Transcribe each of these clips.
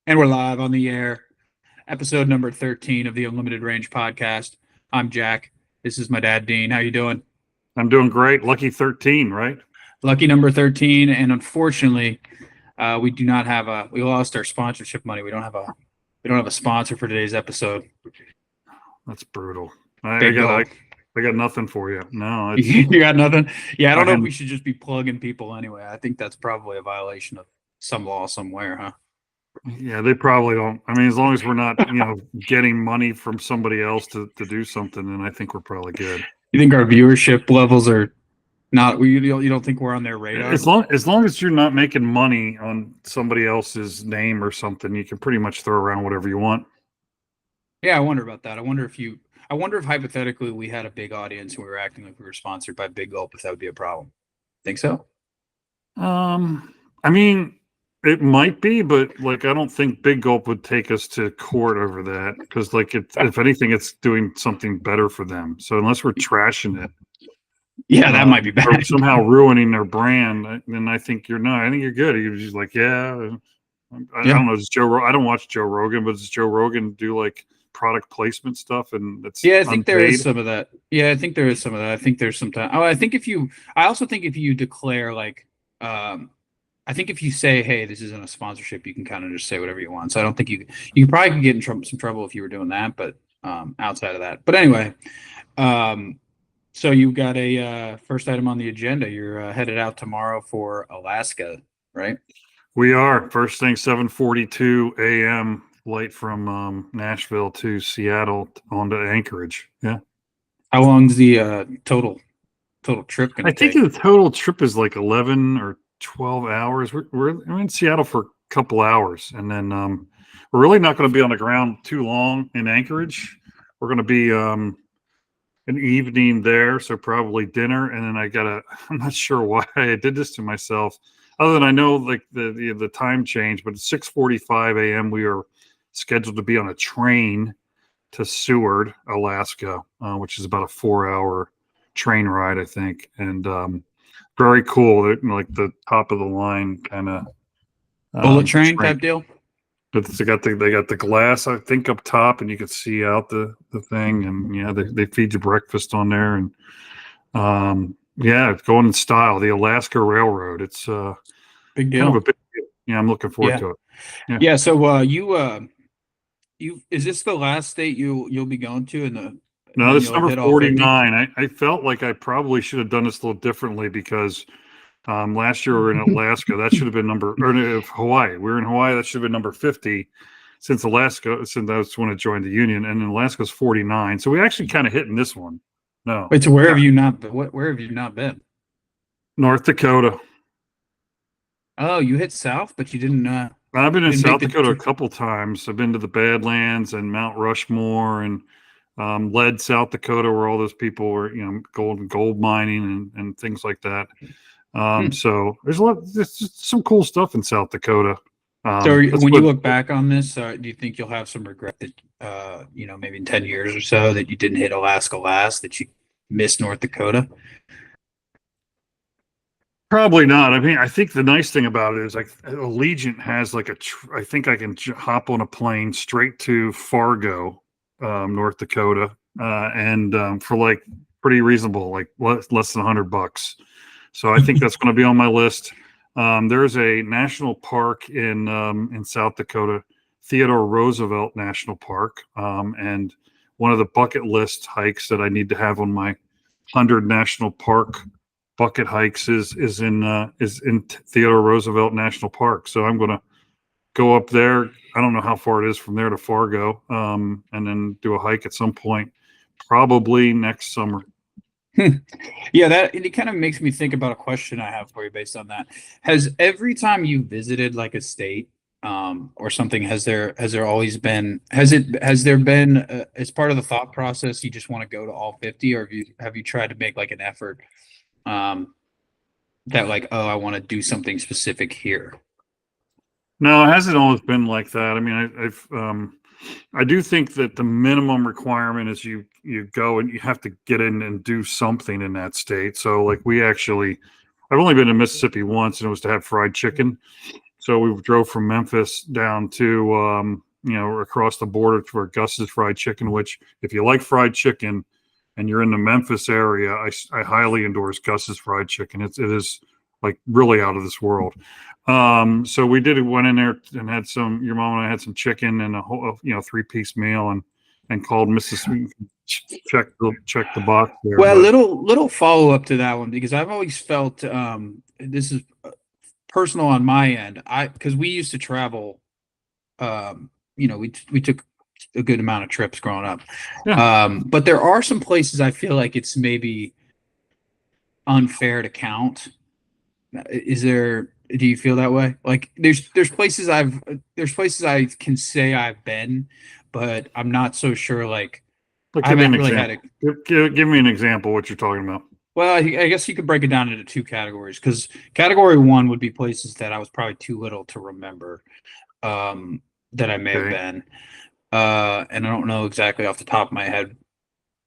And we're live on the air. Episode number 13 of the Unlimited Range podcast. I'm Jack. This is my dad, Dean. How you doing? I'm doing great. Lucky 13, right? Lucky number 13. And unfortunately, we do not have we lost our sponsorship money. We don't have a sponsor for today's episode. That's brutal. I Big goal. got nothing for you. No, You got nothing? Yeah, I don't know if we should just be plugging people anyway. I think that's probably a violation of some law somewhere, huh? yeah, they probably don't. I mean, as long as we're not, getting money from somebody else to do something, then I think we're probably good. You think our viewership levels are not? You don't think we're on their radar? As long as you're not making money on somebody else's name or something, you can pretty much throw around whatever you want. Yeah, I wonder about that. I wonder if hypothetically we had a big audience and we were acting like we were sponsored by Big Gulp, if that would be a problem. Think so? I mean, it might be, but I don't think Big Gulp would take us to court over that because, if anything, it's doing something better for them. So unless we're trashing it, yeah, that might be bad. Or somehow ruining their brand, then I think you're not. I think you're good. You're just like, I don't know. I don't watch Joe Rogan, but does Joe Rogan do product placement stuff? And that's I think there is some of that. Yeah, I think there is some of that. I think there's some time. Oh, I also think if you declare I think if you say, hey, this isn't a sponsorship, you can kind of just say whatever you want. So I don't think you probably could get in some trouble if you were doing that, but outside of that. But anyway, so you've got a first item on the agenda. You're headed out tomorrow for Alaska, right? We are. First thing, 7:42 a.m. flight from Nashville to Seattle on to Anchorage. Yeah. How long's the total trip going to take? I think the total trip is 11 or 12 hours. We're in Seattle for a couple hours, and then we're really not going to be on the ground too long in Anchorage. We're going to be an evening there, so probably dinner, and then I'm not sure why I did this to myself, other than I know the time change, but at 6:45 a.m. we are scheduled to be on a train to Seward, Alaska, which is about a 4-hour train ride, I think, and very cool. The top of the line kind of bullet train type deal. But they got the glass, I think, up top, and you can see out the thing, and they feed you breakfast on there, and it's going in style. The Alaska Railroad. It's big deal. Kind of a big deal. Yeah, I'm looking forward to it. Yeah. So you is this the last state you'll be going to No, this is number 49. I felt like I probably should have done this a little differently because last year we were in Alaska. That should have been Hawaii. We were in Hawaii. That should have been number 50 since that's when it joined the Union. And then Alaska's 49. So we actually kind of hit in this one. No. Wait, so where have you not been? North Dakota. Oh, you hit south, but you didn't. I've been in South Dakota a couple times. I've been to the Badlands and Mount Rushmore and Lead, South Dakota, where all those people were, gold mining and things like that. So there's just some cool stuff in South Dakota. So when you look back on this, do you think you'll have some regret that, maybe in 10 years or so that you didn't hit Alaska last, that you missed North Dakota? Probably not. I mean, I think the nice thing about it is Allegiant has I think I can hop on a plane straight to Fargo, North Dakota, and for pretty reasonable, less than $100. So I think that's going to be on my list. There's a national park in South Dakota, Theodore Roosevelt National Park, and one of the bucket list hikes that I need to have on my 100 national park bucket hikes is in Theodore Roosevelt National Park. So I'm going to go up there. I don't know how far it is from there to Fargo, and then do a hike at some point, probably next summer. Yeah, it kind of makes me think about a question I have for you based on that. Has every time you visited a state or something, has there always been as part of the thought process you just want to go to all 50, or have you tried to make an effort that I want to do something specific here? No, it hasn't always been like that. I mean, I do think that the minimum requirement is you go and you have to get in and do something in that state. So I've only been to Mississippi once, and it was to have fried chicken. So we drove from Memphis down to, across the border to where Gus's Fried Chicken, which if you like fried chicken and you're in the Memphis area, I highly endorse Gus's Fried Chicken. It is like really out of this world. So we went in there and had your mom and I had some chicken and a whole, 3-piece meal and called Mrs. Check the box there. Well, But little follow up to that one because I've always felt this is personal on my end. Because we used to travel, we took a good amount of trips growing up. yeah, But there are some places I feel like it's maybe unfair to count. Do you feel that way? Like there's places I can say I've been, but I'm not so sure. Like I give me an haven't really had example. Give me an example of what you're talking about. well, I guess you could break it down into two categories because category one would be places that I was probably too little to remember, that I may have Okay. been. And I don't know exactly off the top of my head.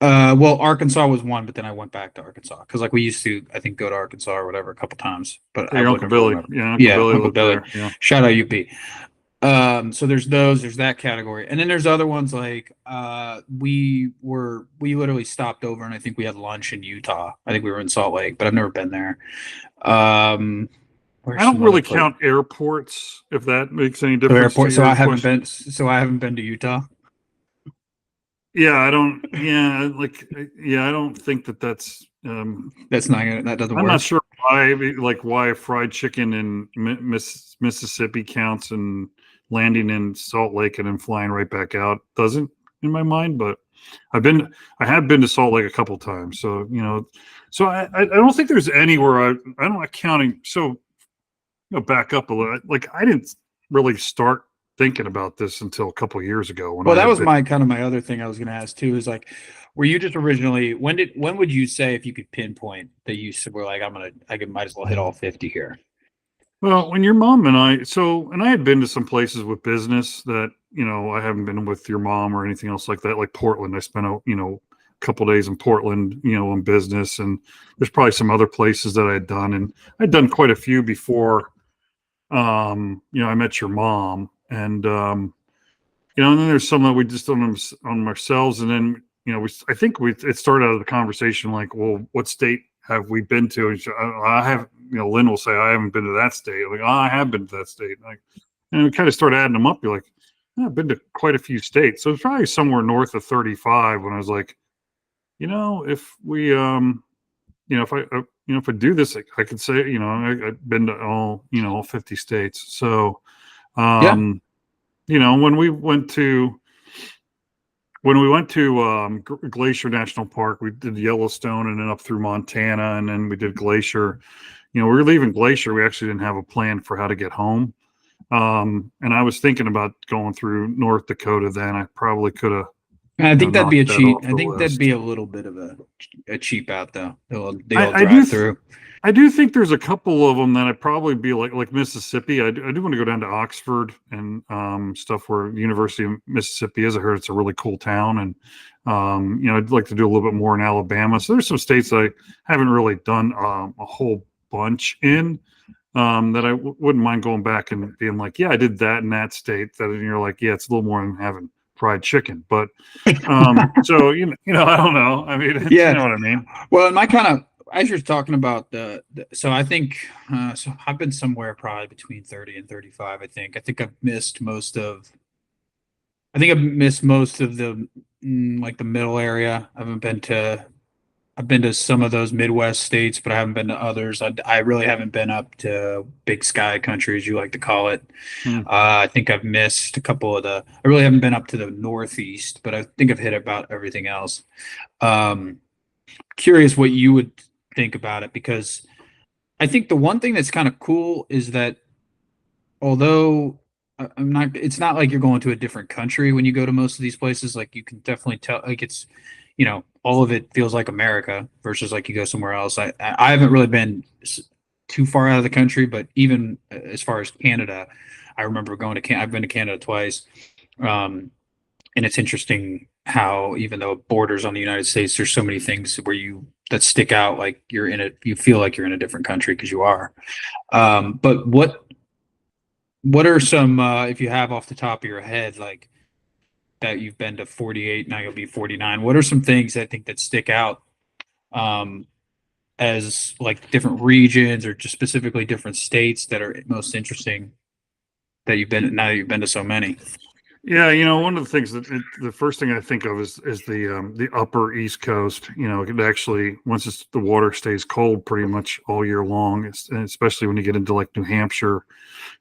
Well, Arkansas was one, but then I went back to Arkansas because like we used to, I think, go to Arkansas or whatever a couple times, but I Your Uncle wouldn't have Billy. remembered. Yeah, Uncle Yeah, Billy Uncle lived Billy. there. Yeah. Shout out UP. So there's that category, and then there's other ones like we literally stopped over and I think we had lunch in Utah. I think we were in Salt Lake, but I've never been there. I Where's don't some other really place? count airports, if that makes any So difference to airport. your question. So I haven't been to Utah. Yeah, I don't. Yeah, I don't think that's. That doesn't I'm not work. sure why fried chicken in Mississippi counts and landing in Salt Lake and then flying right back out doesn't in my mind. But I have been to Salt Lake a couple times, so so I don't think there's anywhere I'm not counting. So back up a little. Like I didn't really start thinking about this until a couple of years ago when Well, I that had was been. my kind of my other thing I was going to ask too is like, were you just originally when would you say if you could pinpoint that were like might as well hit all 50 here? Well, when your mom and and I had been to some places with business that, I haven't been with your mom or anything else like that, like Portland. I spent a couple days in Portland, in business, and there's probably some other places that I had done, and I'd done quite a few before, I met your mom, and then there's some that we just done on ourselves, and then, I think it started out of the conversation like, well, what state have we been to? And I have, Lynn will say, I haven't been to that state. I'm like, oh, I have been to that state. And we kind of start adding them up. You're like, "Yeah, I've been to quite a few states. So it's probably somewhere north of 35 when I was like, if we, if I do this, I could say, I've been to all 50 states. So, Yeah. when we went to, Glacier National Park, we did Yellowstone and then up through Montana, and then we did Glacier. We were leaving Glacier. We actually didn't have a plan for how to get home. And I was thinking about going through North Dakota then. I probably could have, I think that'd be a knocked that cheat. off I the think that'd list. be a little bit of a cheap out though. The old I do drive through. I do think there's a couple of them that I'd probably be like Mississippi. I do want to go down to Oxford and stuff where the University of Mississippi is. I heard it's a really cool town, and I'd like to do a little bit more in Alabama. So there's some states I haven't really done a whole bunch in, that I wouldn't mind going back and being like, yeah, I did that in that state. That, and you're like, yeah, it's a little more than having fried chicken, but so I don't know. I mean, you know Yeah. what I mean. Well, in my kind of as you're talking about so I think so I've been somewhere probably between 30 and 35. I think I've missed most of the like the middle area. I've been to some of those Midwest states, but I haven't been to others. I really haven't been up to Big Sky country, as you like to call it. Hmm. I think I've missed a couple of I really haven't been up to the Northeast, but I think I've hit about everything else. Um, Curious what you would think about it because I think the one thing that's kind of cool is that although it's not like you're going to a different country when you go to most of these places. Like you can definitely tell, like it's, all of it feels like America versus like you go somewhere else. I haven't really been too far out of the country, but even as far as Canada, I remember going to I've been to Canada twice. And it's interesting how even though it borders on the United States, there's so many things that stick out, like you feel like you're in a different country because you are. But what are some if you have off the top of your head like that you've been to 48, now you'll be 49. What are some things I think that stick out um as like different regions or just specifically different states that are most interesting that you've been now that you've been to so many? Yeah, one of the things the first thing I think of is the upper East Coast. It could actually once the water stays cold pretty much all year long, and especially when you get into like New Hampshire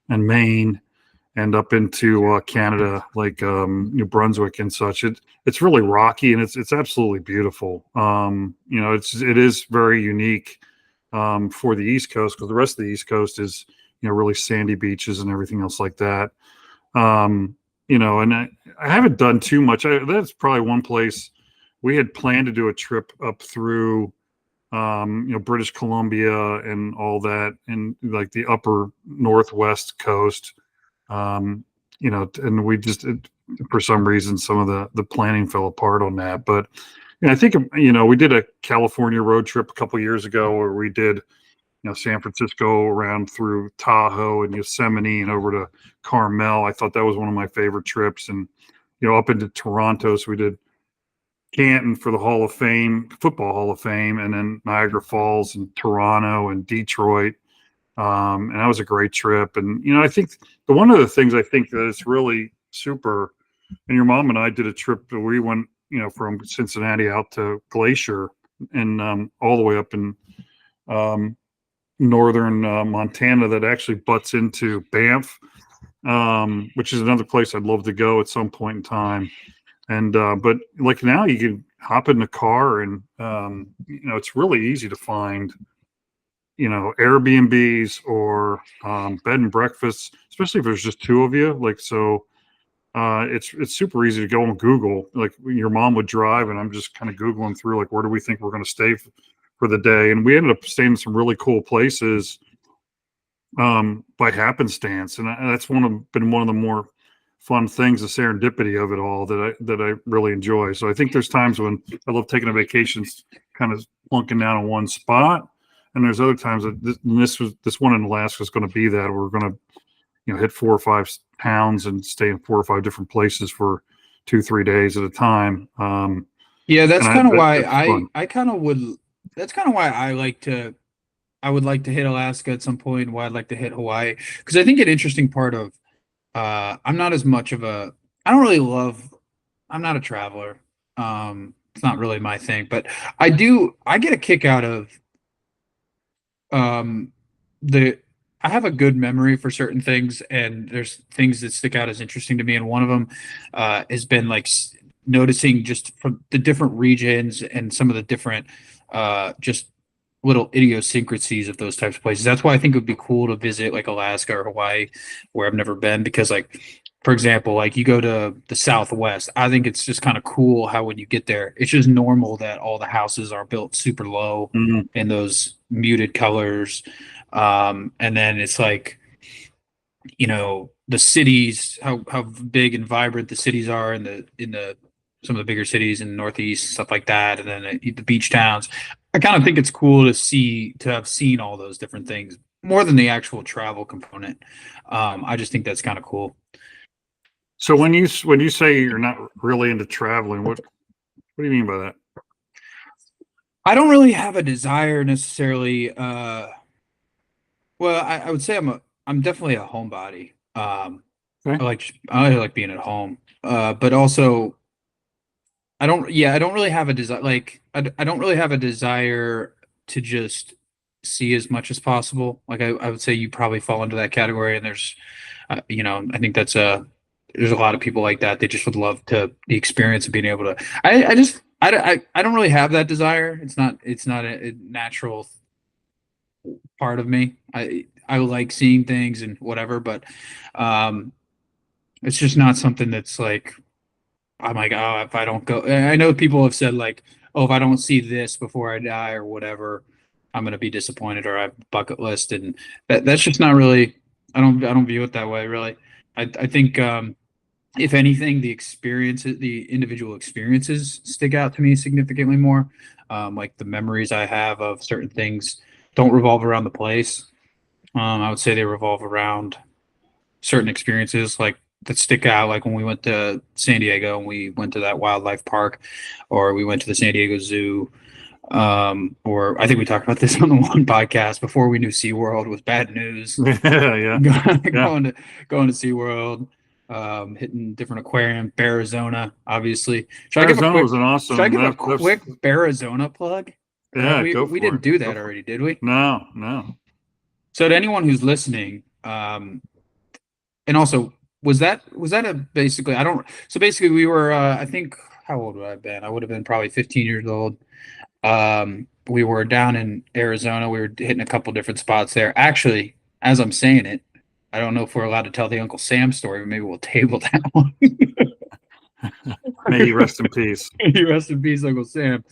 and Maine and up into Canada, like New Brunswick and such. It's really rocky and it's absolutely beautiful. It is very unique for the East Coast because the rest of the East Coast is really sandy beaches and everything else like that. Um, and I haven't done too much. That's probably one place we had planned to do a trip up through British Columbia and all that, and like the upper northwest coast. And we just for some reason some of the planning fell apart on that. But I think we did a California road trip a couple years ago where we did San Francisco around through Tahoe and Yosemite and over to Carmel. I thought that was one of my favorite trips, and up into Toronto. So we did Canton for the Hall of Fame, Football Hall of Fame, and then Niagara Falls and Toronto and Detroit. And that was a great trip. And I think one of the things I think that is really super, and your mom and I did a trip where we went from Cincinnati out to Glacier and all the way up in northern Montana that actually butts into Banff, which is another place I'd love to go at some point in time. And but like now you can hop in the car and it's really easy to find Airbnbs or bed and breakfasts, especially if there's just two of you. Like so, it's super easy to go on Google. Like your mom would drive, and I'm just kind of Googling through like where do we think we're going to stay for the day, and we ended up staying in some really cool places by happenstance, and that's been one of the more fun things, the serendipity of it all that I really enjoy. So I think there's times when I love taking a vacation, kind of plunking down in one spot, and there's other times that this one in Alaska is going to be that we're going to hit 4 or 5 towns and stay in 4 or 5 different places for 2-3 days at a time. Yeah, that's And kind of why that's fun. I kind of would that's kind of why I would like to hit Alaska at some point, why I'd like to hit Hawaii. Because I think an interesting part of I'm not as much of a I don't really love I'm not a traveler. It's not really my thing, but I get a kick out of um the I have a good memory for certain things, and there's things that stick out as interesting to me, and one of them has been like noticing just from the different regions and some of the different just little idiosyncrasies of those types of places. That's why I think it would be cool to visit like Alaska or Hawaii, where I've never been, because like for example, like you go to the Southwest, I think it's just kind of cool how when you get there, it's just normal that all the houses are built super low Mhm. in those muted colors. And then it's like, the cities, how big and vibrant the cities are in the some of the bigger cities in the Northeast, stuff like that, and then the beach towns. I kind of think it's cool to have seen all those different things more than the actual travel component. I just think that's kind of cool. So when you say you're not really into traveling, what do you mean by that? I don't really have a desire necessarily. Well, I would say I'm definitely a homebody. Okay. I like being at home. But also I don't really have a desire I don't really have a desire to just see as much as possible. Like I would say you probably fall into that category, and there's I think there's a lot of people like that. They just would love the experience of being able to I just I don't really have that desire. It's not a natural part of me. I like seeing things and whatever, but um it's just not something that's like I'm like, oh, if I don't go, I know people have said like, oh, if I don't see this before I die or whatever, I'm gonna be disappointed, or I have a bucket list, and that's just not really. I don't view it that way really. I think if anything, the individual experiences stick out to me significantly more. Like the memories I have of certain things don't revolve around the place. I would say they revolve around. certain experiences like that stick out, like when we went to San Diego and we went to that wildlife park, or we went to the San Diego Zoo. Or I think we talked about this on the one podcast before we knew SeaWorld was bad news. Yeah, yeah, yeah. going to going to SeaWorld, hitting different aquarium, Arizona, obviously. Arizona was an Should I awesome. give a quick Arizona plug? Yeah, go We for didn't it. do Go that for it. already, did we? No, no. So to anyone who's listening, and also was that a basically I don't so basically we were I think how old would I have been? I would have been probably 15 years old. We were down in Arizona. We were hitting a couple different spots there. Actually, as I'm saying it, I don't know if we're allowed to tell the Uncle Sam story, but maybe we'll table that one. May he rest in peace. Rest in peace, Uncle Sam.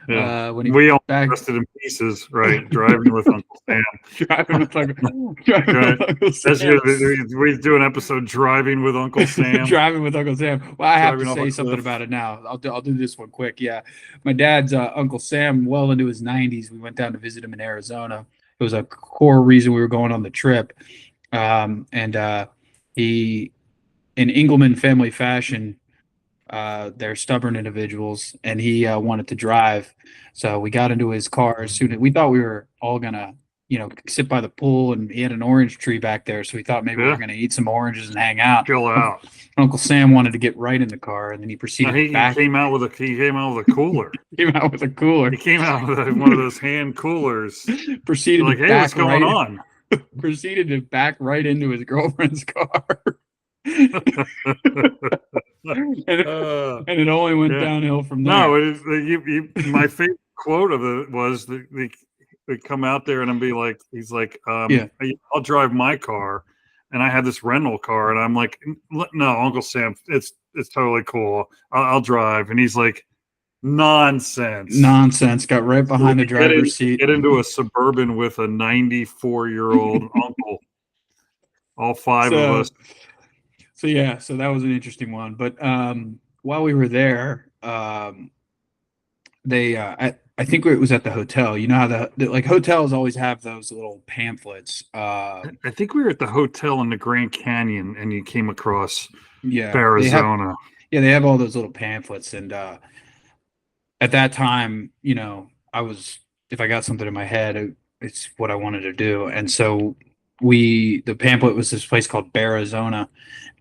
Yeah. When he We all back rested in pieces, right? Driving with Uncle Sam. driving with Uncle, Right. Uncle That's Sam. good. We do an episode driving with Uncle Sam. Driving with Uncle Sam. Well, I have to Driving off say a something cliff. about it now. I'll do this one quick. Yeah, my dad's Uncle Sam, well into his 90s. We went down to visit him in Arizona. It was a core reason we were going on the trip. And he, in Engelman family fashion, they're stubborn individuals, and he wanted to drive. So we got into his car as soon as we thought we were all gonna, sit by the pool, and he had an orange tree back there. So we thought maybe we were Yeah. gonna eat some oranges and hang out. Chill out. Uncle Sam wanted to get right in the car, and then he No, proceeded he came out with a cooler. came out with a cooler. He came out with one of those hand coolers. Proceeded Like, to hey, what's going on? Proceeded to back right into his girlfriend's car. and it only went Yeah. downhill from there. No, it is, my favorite quote of it was they come out there and be like, he's like, Yeah. I'll drive my car, and I had this rental car, and I'm like, no, Uncle Sam, it's totally cool. I'll drive, and he's like, nonsense. Got right behind the driver's seat. Get into a Suburban with a 94-year-old uncle. All five of us. So yeah, so that was an interesting one. But while we were there, they I think it was at the hotel. You know how the like hotels always have those little pamphlets. I think we were at the hotel in the Grand Canyon, and you came across Arizona. They have all those little pamphlets, and at that time, if I got something in my head, it's what I wanted to do, and so the pamphlet was this place called Arizona,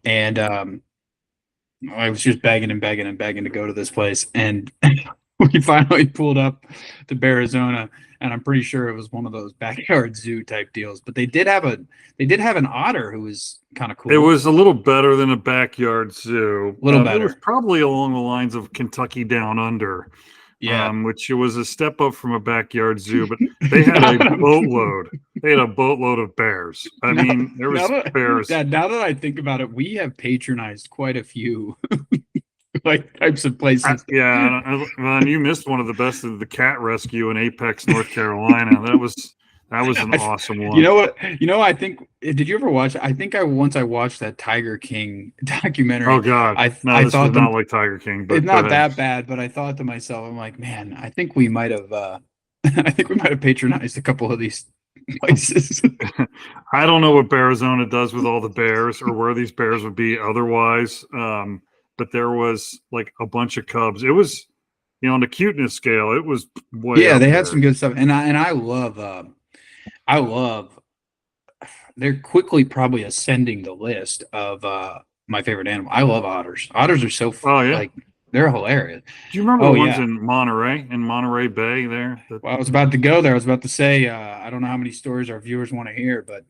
and I was just begging to go to this place, and we finally pulled up to Arizona, and I'm pretty sure it was one of those backyard zoo type deals. But they did have an otter who was kind of cool. It was a little better than a backyard zoo. A little better. It was probably along the lines of Kentucky Down Under. Yeah, which was a step up from a backyard zoo, but they had a boatload. They had a boatload of bears. I mean, there was bears. Now that I think about it, we have patronized quite a few like types of places. And you missed one of the best of the cat rescue in Apex, North Carolina. That was an awesome one. You know what? I think. Did you ever watch? I think I watched that Tiger King documentary. Oh God! I thought not like Tiger King, but it's not that bad. But I thought to myself, I'm like, man, I think we might have. I think we might have patronized a couple of these places. I don't know what Arizona does with all the bears, or where these bears would be otherwise. But there was like a bunch of cubs. It was, on the cuteness scale, it was way. Yeah, they had some good stuff, and I love. They're quickly probably ascending the list of my favorite animal. I love otters. Otters are so like they're hilarious. Do you remember the ones in Monterey Bay there? Well, I was about to go there. I was about to say I don't know how many stories our viewers want to hear, but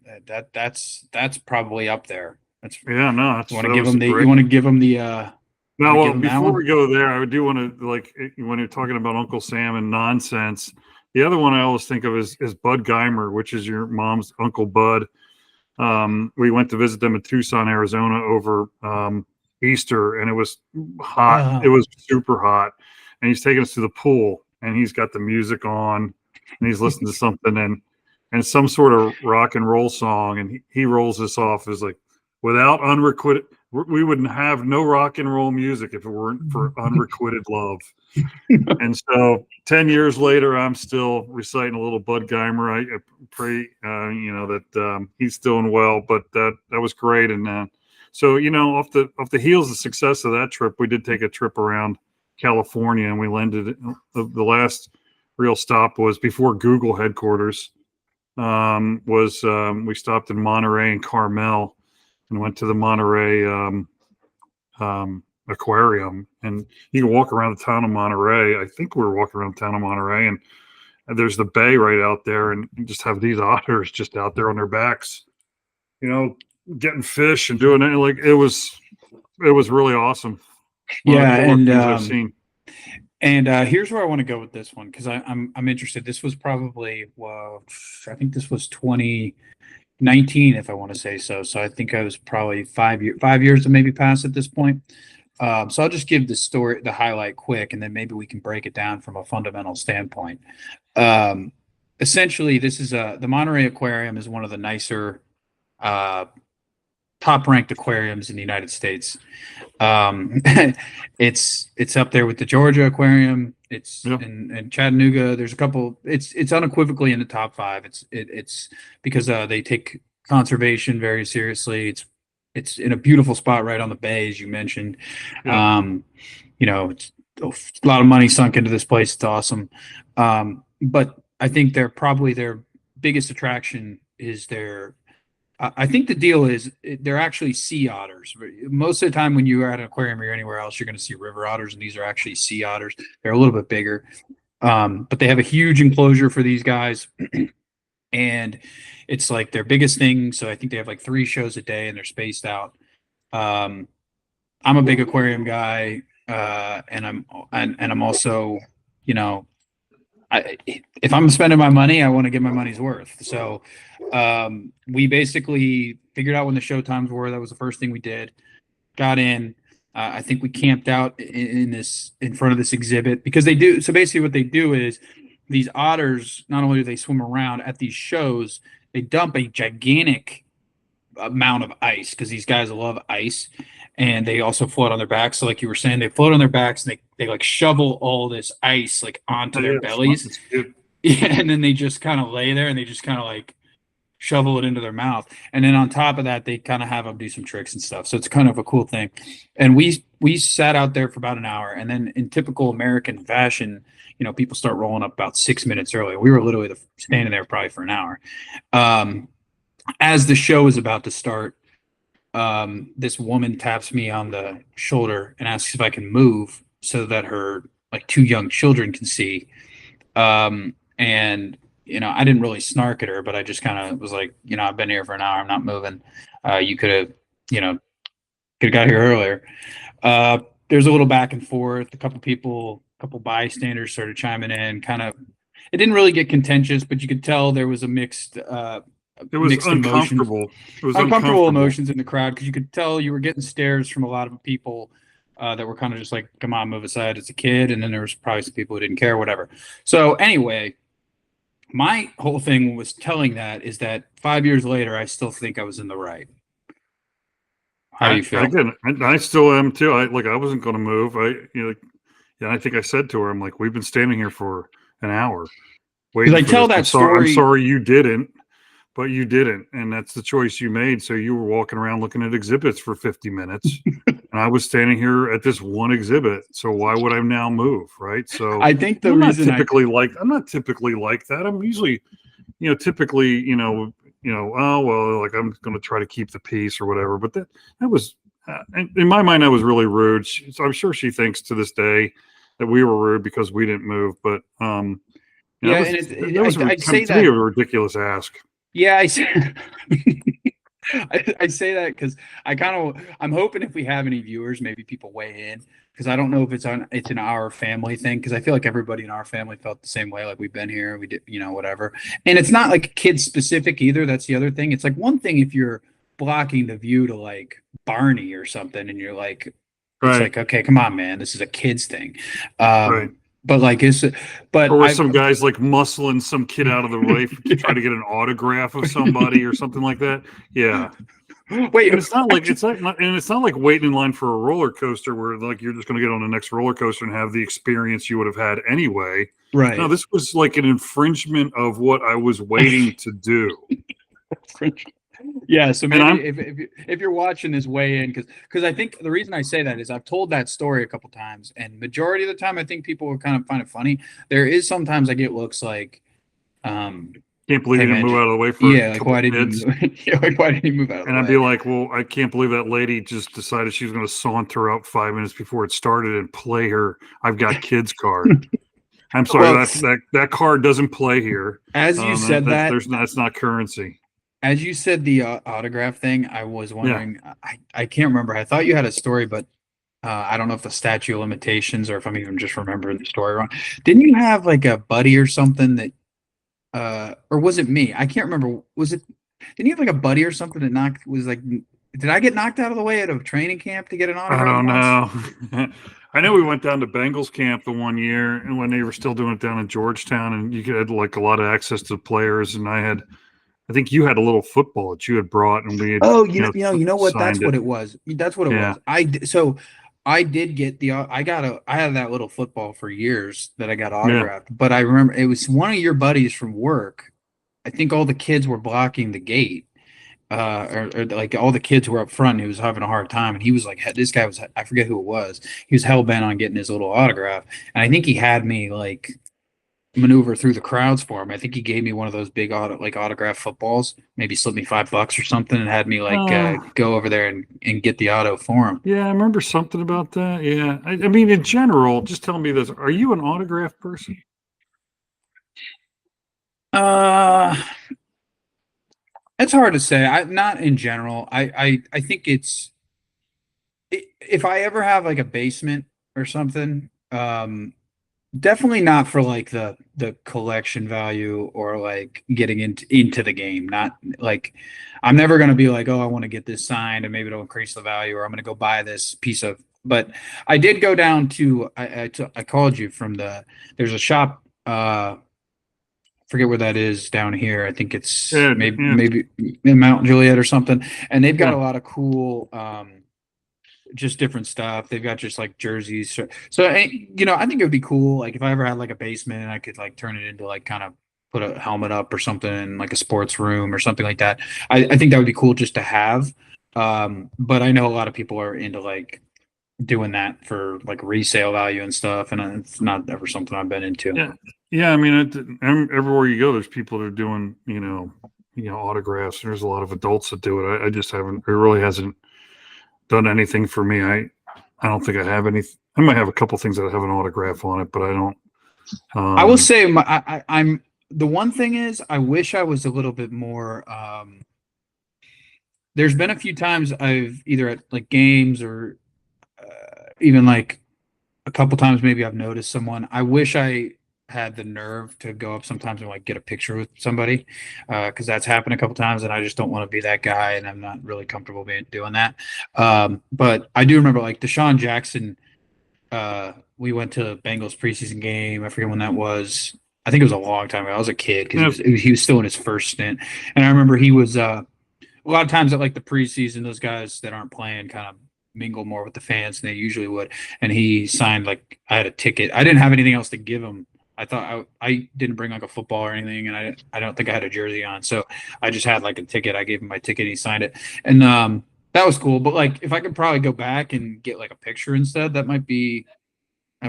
that's probably up there. You want to give them the. Now, well, before we go there, I do want to, like, when you're talking about Uncle Sam and nonsense, the other one I always think of is Bud Geimer, which is your mom's Uncle Bud. We went to visit them in Tucson, Arizona over Easter, and it was hot. It was super hot. And he's taking us to the pool, and he's got the music on, and he's listening to something and some sort of rock and roll song, and he rolls this off as like, without we would have no rock and roll music if it weren't for Unrequited Love. And so 10 years later, I'm still reciting a little Bud Geimer. I pray, that he's doing well, but that was great. And so, off the heels of the success of that trip, we did take a trip around California, and we landed. The last real stop was before Google headquarters. We stopped in Monterey and Carmel, and went to the Monterey aquarium. And you can walk around the town of Monterey. I think we were walking around the town of Monterey, and there's the bay right out there, and you just have these otters just out there on their backs, getting fish and doing it. Like it was really awesome. Yeah, and I've seen. And here's where I want to go with this one, because I'm interested. This was probably, well, I think this was 2019, if I want to say so. So I think I was probably 5 years and maybe past at this point. So I'll just give the highlight quick, and then maybe we can break it down from a fundamental standpoint. Essentially, this is the Monterey Aquarium is one of the nicer, top-ranked aquariums in the United States. It's up there with the Georgia Aquarium. It's in Chattanooga. There's a couple. It's unequivocally in the top 5. It's because they take conservation very seriously. It's in a beautiful spot right on the bay, as you mentioned. It's a lot of money sunk into this place. It's awesome. But I think their biggest attraction is I think the deal is they're actually sea otters. Most of the time when you are at an aquarium or anywhere else, you're going to see river otters, and these are actually sea otters. They're a little bit bigger, but they have a huge enclosure for these guys, and it's like their biggest thing. So I think they have like 3 shows a day, and they're spaced out. I'm a big aquarium guy, and I'm also, if I'm spending my money, I want to get my money's worth. So we basically figured out when the show times were. That was the first thing we did. Got in. I think we camped out in front of this exhibit, because they do. So basically what they do is these otters, not only do they swim around at these shows, they dump a gigantic amount of ice, because these guys love ice. And they also float on their backs. So like you were saying, they float on their backs, and they like shovel all this ice like onto their bellies. Yeah, and then they just kind of lay there, and they just kind of like shovel it into their mouth. And then on top of that, they kind of have them do some tricks and stuff. So it's kind of a cool thing. And we sat out there for about an hour, and then in typical American fashion, people start rolling up about 6 minutes early. We were literally standing there probably for an hour. As the show is about to start, this woman taps me on the shoulder and asks if I can move so that her like 2 young children can see. And I didn't really snark at her, but I just kind of was like, I've been here for an hour. I'm not moving. You could have, got here earlier. There's a little back and forth. A couple bystanders started chiming in. Kind of, it didn't really get contentious, but you could tell there was a mixed. It was uncomfortable. Emotions. It was uncomfortable emotions in the crowd, because you could tell you were getting stares from a lot of people that were kind of just like, "Come on, move aside." It's a kid, and then there was probably some people who didn't care, whatever. So anyway, my whole thing was telling that is that 5 years later, I still think I was in the right. How do you feel? I still am too. I wasn't going to move. I think I said to her, I'm like, we've been standing here for an hour waiting. I tell that story. I'm sorry you didn't. But you didn't, and that's the choice you made. So you were walking around looking at exhibits for 50 minutes, and I was standing here at this one exhibit. So why would I now move, right? So I think I'm not typically like that. I'm usually, typically, oh well, like I'm going to try to keep the peace or whatever. But that was, in my mind, I was really rude. So I'm sure she thinks to this day that we were rude because we didn't move. But that was to me a ridiculous ask. Yeah, I say that because I'm hoping if we have any viewers, maybe people weigh in, because I don't know if it's in our family thing, because I feel like everybody in our family felt the same way. Like, we've been here, we did, whatever. And it's not like kid specific either. That's the other thing. It's like one thing if you're blocking the view to like Barney or something, and you're like, it's like, okay, come on, man, this is a kid's thing. Right. But like, some guys like muscling some kid out of the way to try to get an autograph of somebody or something like that. Yeah. Wait, And it's not like waiting in line for a roller coaster where like you're just going to get on the next roller coaster and have the experience you would have had anyway. No, right. this was like an infringement of what I was waiting to do. Yeah, so And maybe I'm if you're watching this weigh in, because I think the reason I say that is I've told that story a couple times, and majority of the time I think people will kind of find it funny. There is sometimes I get looks like, um, can't believe "Hey you didn't man, move out of the way for a yeah, like couple why didn't you kids. move? Yeah, like why didn't you move out of the And I'd be way?" like, well, I can't believe that lady just decided she was going to saunter up 5 minutes before it started and play her "I've got kids" card. I'm sorry, Well, that card doesn't play here. as you said that, That's not currency. as you said the autograph thing, I was Yeah, wondering. I can't remember. I thought you had a story, but I don't know if the statute of limitations or if I'm even just remembering the story wrong. Didn't you have like a buddy or something that, or was it me? I can't remember. Was it? Didn't you have like a buddy or something that knocked was like? Did I get knocked out of the way at a training camp to get an I autograph don't once? know. I know we went down to Bengals camp the one year, and when they were still doing it down in Georgetown, and you had like a lot of access to players, and I think you had a little football that you had brought, and we had, Oh, you know what? That's signed it. what it was. That's what it Yeah, was. So I did get I had that little football for years that I got yeah. autographed, but I remember it was one of your buddies from work. I think all the kids were blocking the gate, or like all the kids were up front. He was having a hard time, and he was like, this guy was, I forget who it was. He was hell bent on getting his little autograph, and I think he had me like maneuver through the crowds for him. I think he gave me one of those big autograph footballs, maybe slipped me $5 or something, and had me like Uh, go over there and get the auto for him. yeah, I remember something about that. Yeah, I mean, in general, just tell me this: are you an autograph person? Uh, it's hard to say. I not in general. I think if I ever have like a basement or something, definitely not for like the collection value or like getting into the game. Not like I'm never gonna be like, oh, I want to get this signed and maybe it'll increase the value, or I'm gonna go buy this piece of. But I did go down to I called you from there's a shop, forget where that is down here. I think it's Yeah, yeah, maybe in Mount Juliet or something, and they've got yeah. a lot of cool just different stuff. They've got just like jerseys. So I think it would be cool. Like if I ever had like a basement and I could like turn it into like kind of put a helmet up or something in like a sports room or something like that. I think that would be cool just to have. But I know a lot of people are into like doing that for like resale value and stuff, and it's not ever something I've been into. Yeah, yeah. I mean, everywhere you go, there's people that are doing, autographs. There's a lot of adults that do it. I just haven't. It really hasn't done anything for me. I don't think I have any. I might have a couple things that have an autograph on it, but I don't. I will Um, say I'm the one thing is I wish I was a little bit more. There's been a few times I've either at like games or even like a couple times maybe I've noticed someone. I wish I had the nerve to go up sometimes and like get a picture with somebody, because that's happened a couple times, and I just don't want to be that guy, and I'm not really comfortable doing that. But I do remember like Deshaun Jackson. We went to Bengals preseason game. I forget when that was. I think it was a long time ago. I was a kid because yeah, he was still in his first stint, and I remember he was a lot of times at like the preseason, those guys that aren't playing kind of mingle more with the fans than they usually would. And he signed like I had a ticket. I didn't have anything else to give him. I thought I didn't bring like a football or anything, and I don't think I had a jersey on, so I just had like a ticket. I gave him my ticket. He signed it, and that was cool. But like if I could probably go back and get like a picture instead, that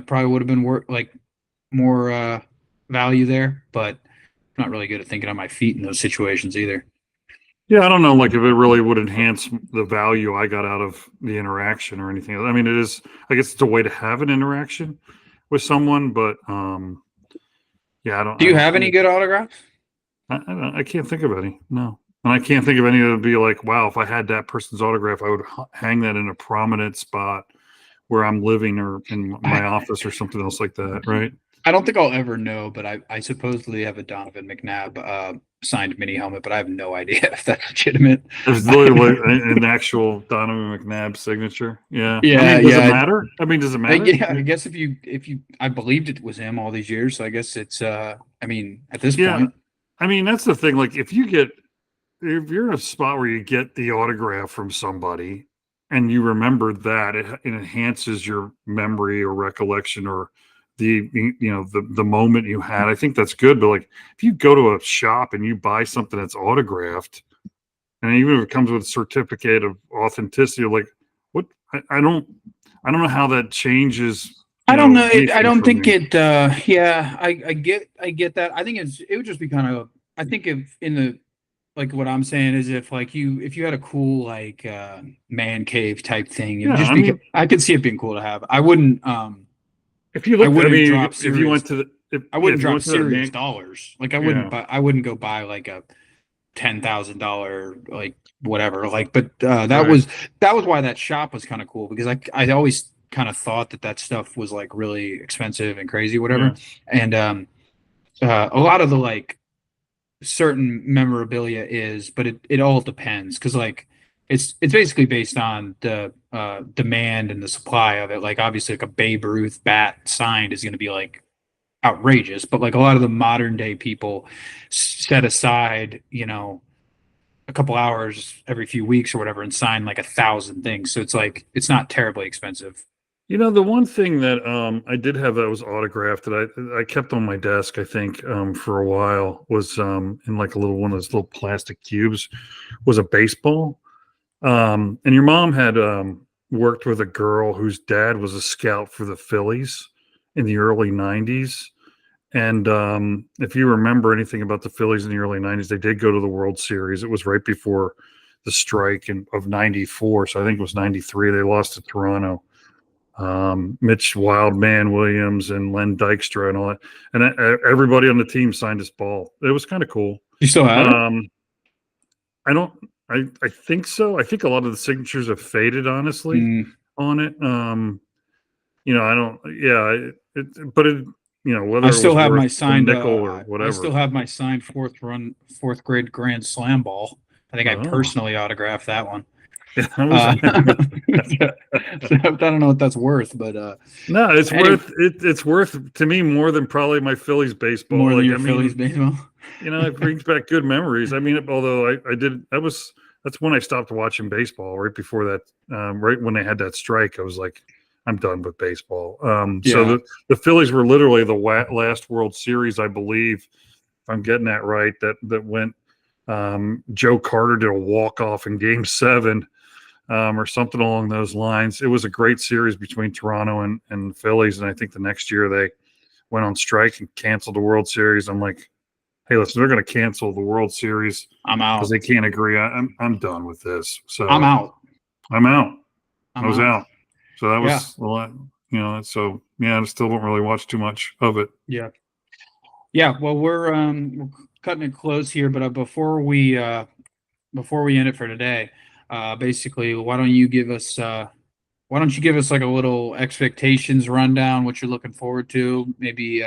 probably would have been worth like more value there. But I'm not really good at thinking on my feet in those situations either. yeah. I don't know, like if it really would enhance the value I got out of the interaction or anything. I mean, it is. I guess it's a way to have an interaction with someone, but yeah, I don't. Do I you don't. have any good autographs? I can't think of any. No, and I can't think of any that would be like, wow, if I had that person's autograph, I would hang that in a prominent spot where I'm living or in my I, office or something else like that, right? I don't think I'll ever know, but I supposedly have a Donovan McNabb signed mini helmet, but I have no idea if that's legitimate. There's literally an actual Donovan McNabb signature. Yeah, I Yeah, mean, does it yeah, matter? I mean, does it matter? yeah. I guess if you I believed it was him all these years, so I guess it's I mean at this Yeah, point, I mean that's the thing. Like, if you get if you're in a spot where you get the autograph from somebody and you remember that, it enhances your memory or recollection or the moment you had. I think that's good. But like if you go to a shop and you buy something that's autographed, and even if it comes with a certificate of authenticity, like what I don't know how that changes, I don't know. I anything don't for think me. it. Yeah, I get that. I think it would just be kind of. I think if in the like what I'm saying is if you had a cool man cave type thing, it Yeah, would just I be. mean, I could see it being cool to have. I wouldn't. if you I looked, I wouldn't mean, drop if you serious. went to the, I yeah, wouldn't if you drop went to that serious man, dollars. Like yeah, I wouldn't go buy like a $10,000 like whatever. Like, but right, that was why that shop was kind of cool because I always kind of thought that stuff was like really expensive and crazy, whatever. yeah. And a lot of the like certain memorabilia is, but it all depends because like it's basically based on the demand and the supply of it. Like obviously, like a Babe Ruth bat signed is going to be like outrageous, but like a lot of the modern day people set aside, a couple hours every few weeks or whatever and sign like 1,000 things. So it's like it's not terribly expensive. The one thing that I did have that was autographed that I kept on my desk, I think, for a while was in like a little one of those little plastic cubes was a baseball. And your mom had worked with a girl whose dad was a scout for the Phillies in the early 90s. And if you remember anything about the Phillies in the early 90s, they did go to the World Series. It was right before the strike of 94. So I think it was 93. They lost to Toronto. Mitch Wildman Williams and Len Dykstra and all that. And everybody on the team signed his ball. It was kind of cool. You still have it? Um, I don't, I think so. I think a lot of the signatures have faded, honestly, Mm, on it. I don't, yeah, but I whether it still was have worth my a signed. nickel or I still whatever. have my signed fourth grade grand slam ball. I think I Oh, personally autographed that one. yeah, that was, Uh, so I don't know what that's worth, but no, it's anyway, worth it. It's worth to me more than probably my Phillies baseball. more than Like, your I Phillies mean, baseball. it brings back good memories. I mean, although I did, that's when I stopped watching baseball right before that, right when they had that strike. I was like, I'm done with baseball. So Yeah. the Phillies were literally the last World Series, I believe, if I'm getting that right, that went, Joe Carter did a walk off in Game 7, or something along those lines. It was a great series between Toronto and the Phillies, and I think the next year they went on strike and canceled the World Series. I'm like, hey, listen, they're going to cancel the World Series I'm because out. they can't agree. I'm done with this. I'm So out. I'm out. I I'm was out. out. So that Yeah. was a lot, So yeah, I still don't really watch too much of it. Yeah. Yeah. Well, we're cutting it close here, but before we end it for today, basically, why don't you give us like a little expectations rundown, what you're looking forward to? Maybe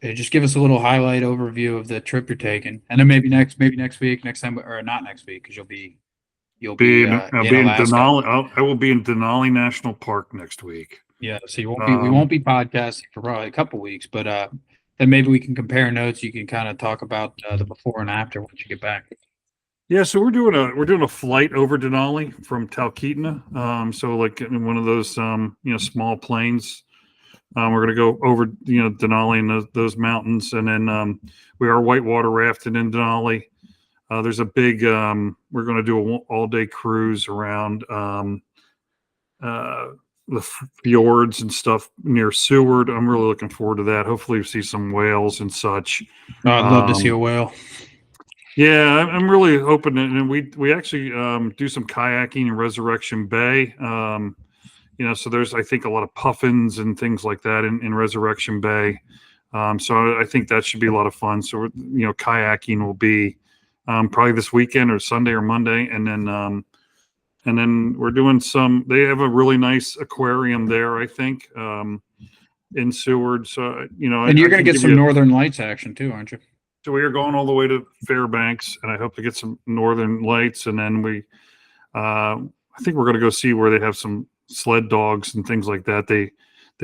just give us a little highlight overview of the trip you're taking, and then maybe next week, next time, or not next week because you'll be I'll in be in Alaska. Denali. I will be in Denali National Park next week. Yeah, so we Um, won't be podcasting for probably a couple weeks, but then maybe we can compare notes. You can kind of talk about the before and after once you get back. Yeah, so we're doing a flight over Denali from Talkeetna. So like in one of those small planes. We're gonna go over Denali and those mountains, and then we are whitewater rafting in Denali. There's a big we're going to do a all day cruise around uh, the fjords and stuff near Seward. I'm really looking forward to that. Hopefully, we see some whales and such. Oh, I'd love to see a Um, whale. Yeah, I'm really hoping, and we actually do some kayaking in Resurrection Bay. So there's I think a lot of puffins and things like that in Resurrection Bay. So I think that should be a lot of fun. So kayaking will be probably this weekend or Sunday or Monday, and then we're doing some. They have a really nice aquarium there, I think, in Seward. So And you're I going to can get give some you. Northern Lights action too, aren't you? So we are going all the way to Fairbanks, and I hope to get some Northern Lights, and then I think we're going to go see where they have some sled dogs and things like that. They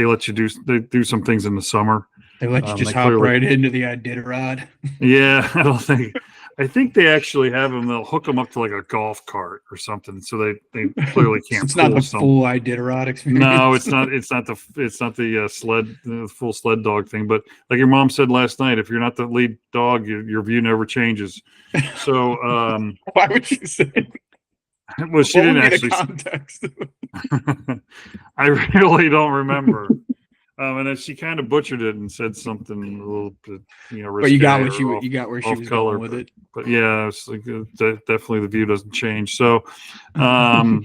let you do some things in the summer. They let you just They hop clearly, right into the Iditarod. yeah. I don't think I think they actually have them. They'll hook them up to like a golf cart or something, so they clearly can't It's not pull the some. full Iditarod No, experience. it's not the full sled dog thing. But like your mom said last night, if you're not the lead dog, your view never changes. So, Why would you say? well, she What didn't would be the actually. context? I really don't remember. And then she kind of butchered it and said something a little bit, But you got risque what or you got where she off was color. going with it. But yeah, it's like definitely the view doesn't change. So, um,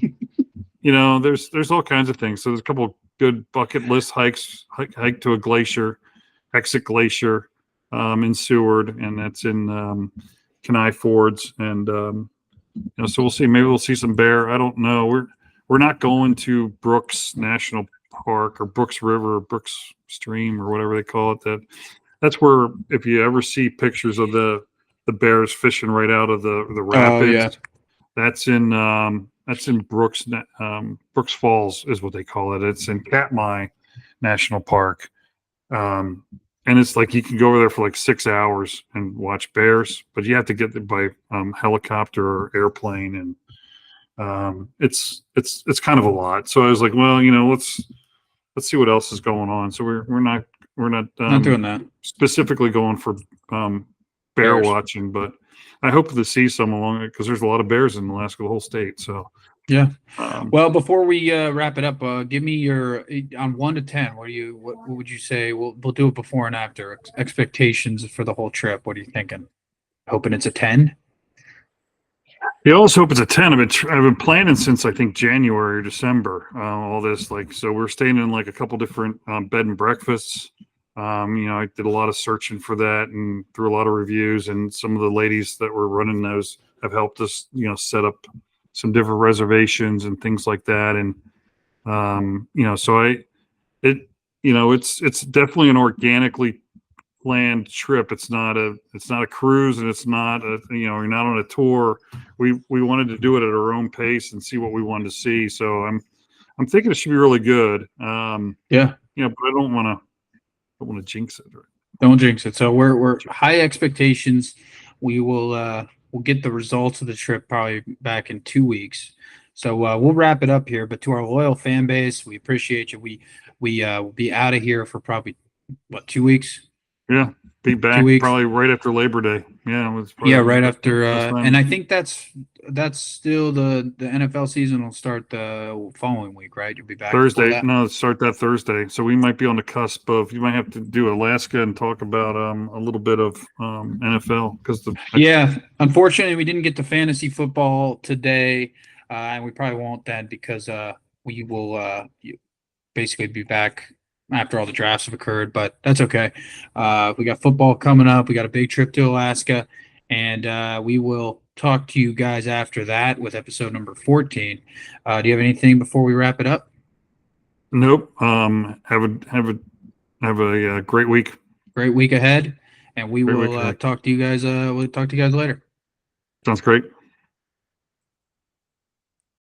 there's all kinds of things. So there's a couple good bucket list hikes. Hike to a glacier, exit glacier, in Seward, and that's in Kenai Fords, and so we'll see. Maybe we'll see some bear. I don't know. We're not going to Brooks National Park or Brooks River or Brooks Stream or whatever they call it. That's where, if you ever see pictures of the bears fishing right out of the Oh rapids, yeah. that's in Brooks Brooks Falls is what they call it. It's in Katmai National Park. And it's like you can go over there for like 6 hours and watch bears, but you have to get there by helicopter or airplane, and it's kind of a lot. So I was like, well, let's see what else is going on. So we're not Not doing that. specifically going for bear Bears. watching, but I hope to see some along it because there's a lot of bears in Alaska, the whole state. So Yeah. um, Well, before we wrap it up, give me your on 1 to 10. What would you say? We'll do it before and after expectations for the whole trip. What are you thinking? Hoping it's a 10. you always hope it's a 10. I've been planning since I think January or December. All this so we're staying in like a couple different bed and breakfasts. I did a lot of searching for that and through a lot of reviews, and some of the ladies that were running those have helped us, set up some different reservations and things like that. And so it's definitely an organically planned trip. It's not a cruise, and it's not you're not on a tour. We wanted to do it at our own pace and see what we wanted to see. So I'm thinking it should be really good. Yeah. But I don't want to jinx it. Right? Don't jinx it. So we're high expectations. We'll get the results of the trip probably back in 2 weeks. So we'll wrap it up here. But to our loyal fan base, we appreciate you. We will be out of here for probably 2 weeks. Yeah, be back 2 weeks. probably right after Labor Day. Yeah, Right after. And I think that's still the NFL season will start the following week, right? You'll be back Thursday. No, start that Thursday. So we might be on the cusp of. You might have to do Alaska and talk about a little bit of NFL because unfortunately we didn't get to fantasy football today, and we probably won't then because we will basically be back after all the drafts have occurred, but that's okay. We got football coming up. We got a big trip to Alaska, and we will talk to you guys after that with episode number 14. Do you have anything before we wrap it up? Nope. Have a great week. Great week ahead, and we will talk to you guys. We'll talk to you guys later. Sounds great.